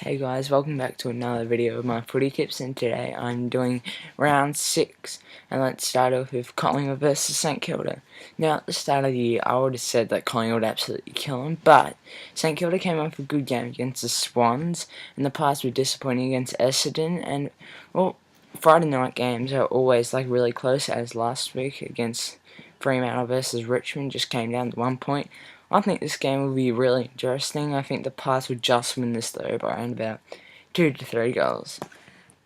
Hey guys, welcome back to another video of my footy tips, and today I'm doing round 6, and let's start off with Collingwood versus St Kilda. Now at the start of the year I would have said that Collingwood would absolutely kill them, but St Kilda came up with a good game against the Swans, and the Pies were disappointing against Essendon, and well, Friday night games are always like really close, as last week against Fremantle versus Richmond just came down to 1 point. I think this game will be really interesting. I think the Pies will just win this though by around about 2 to 3 goals.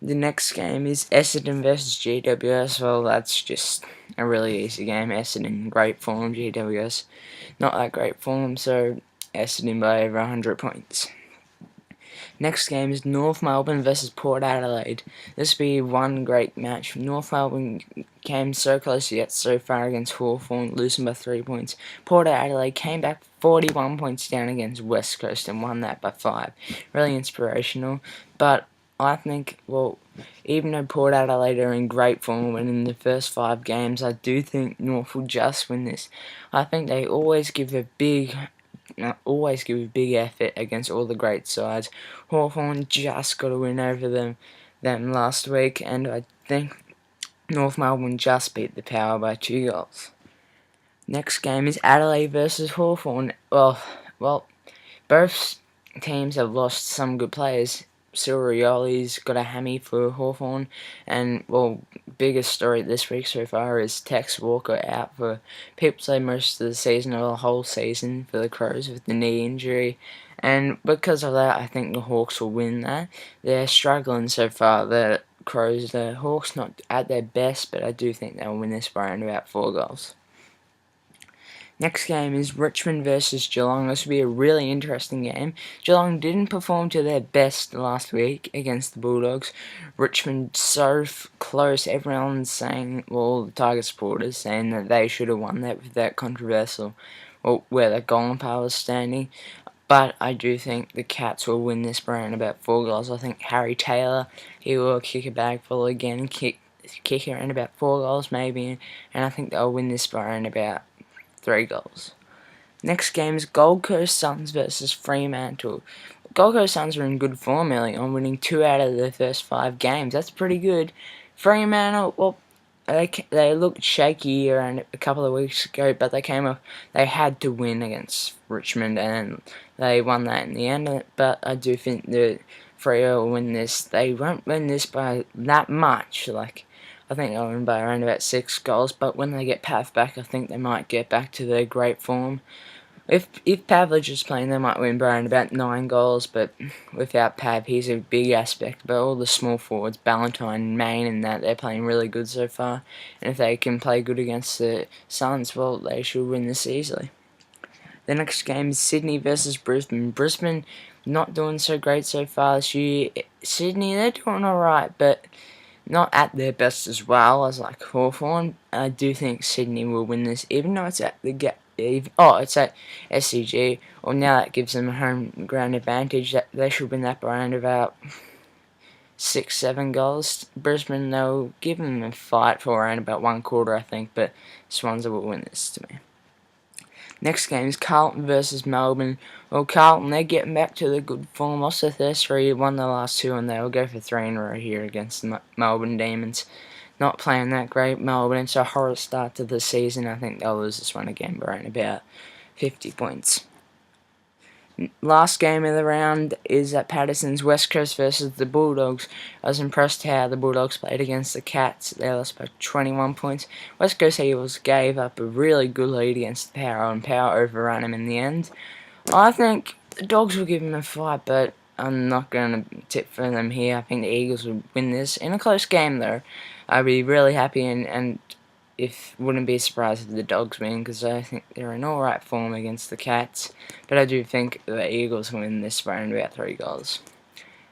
The next game is Essendon versus GWS. Well, that's just a really easy game. Essendon great form, GWS not that great form, so Essendon by over 100 points. Next game is North Melbourne versus Port Adelaide. This will be one great match. North Melbourne came so close yet so far against Hawthorn, losing by 3 points. Port Adelaide came back 41 points down against West Coast and won that by 5. Really inspirational. But I think, well, even though Port Adelaide are in great form winning the first 5 games, I do think North will just win this. I think they always give a big effort against all the great sides. Hawthorn just got a win over them last week, and I think North Melbourne just beat the Power by 2 goals. Next game is Adelaide versus Hawthorn. Well, both teams have lost some good players. Surioli's got a hammy for Hawthorn, and well, biggest story this week so far is Tex Walker out for people say most of the season or the whole season for the Crows with the knee injury, and because of that I think the Hawks will win that. They're struggling so far, the Crows. The Hawks not at their best, but I do think they'll win this by around about 4 goals. Next game is Richmond versus Geelong. This will be a really interesting game. Geelong didn't perform to their best last week against the Bulldogs. Richmond so close. Everyone's saying, well, the Tiger supporters saying that they should have won that with that controversial, well, where the goalkeeper was standing. But I do think the Cats will win this by around about 4 goals. I think Harry Taylor, he will kick a bag full again, kick around about 4 goals maybe, and I think they'll win this by around about 3 goals. Next game is Gold Coast Suns versus Fremantle. Gold Coast Suns are in good form early on, winning 2 out of their first 5 games. That's pretty good. Fremantle, well, they looked shaky around a couple of weeks ago, but they had to win against Richmond, and they won that in the end. But I do think that Freo will win this. They won't win this by that much, I think they'll win by around about 6 goals, but when they get Pav back, I think they might get back to their great form. If Pavlich is playing, they might win by around about 9 goals, but without Pav, he's a big aspect. But all the small forwards, Ballantyne, Main, and that, they're playing really good so far. And if they can play good against the Suns, well, they should win this easily. The next game is Sydney versus Brisbane. Brisbane not doing so great so far this year. Sydney, they're doing alright, but not at their best as well as like Hawthorn. I do think Sydney will win this, even though it's at it's at SCG. Well, now that gives them a home ground advantage. That they should win that by around about 6-7 goals. Brisbane, they'll give them a fight for around about 1/4, I think, but Swansea will win this to me. Next game is Carlton versus Melbourne. Well, Carlton, they're getting back to the good form. Also, Thursday won the last 2, and they'll go for 3 in a row here against the Melbourne Demons. Not playing that great. Melbourne, it's a horrid start to the season. I think they'll lose this one again by around about 50 points. Last game of the round is at Patterson's, West Coast versus the Bulldogs. I was impressed how the Bulldogs played against the Cats. They lost by 21 points. West Coast Eagles gave up a really good lead against the Power, and Power overran them in the end. I think the Dogs will give them a fight, but I'm not going to tip for them here. I think the Eagles will win this in a close game, though. I'd be really happy and wouldn't be surprised if the Dogs win, because I think they're in alright form against the Cats, but I do think the Eagles win this by around about 3 goals.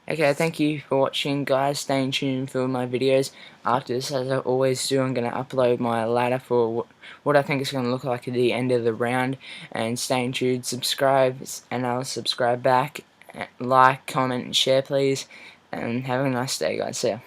Okay, thank you for watching, guys. Stay tuned for my videos. After this, as I always do, I'm going to upload my ladder for what I think is going to look like at the end of the round, and stay tuned, subscribe, and I'll subscribe back, like, comment, and share, please, and have a nice day, guys. See ya.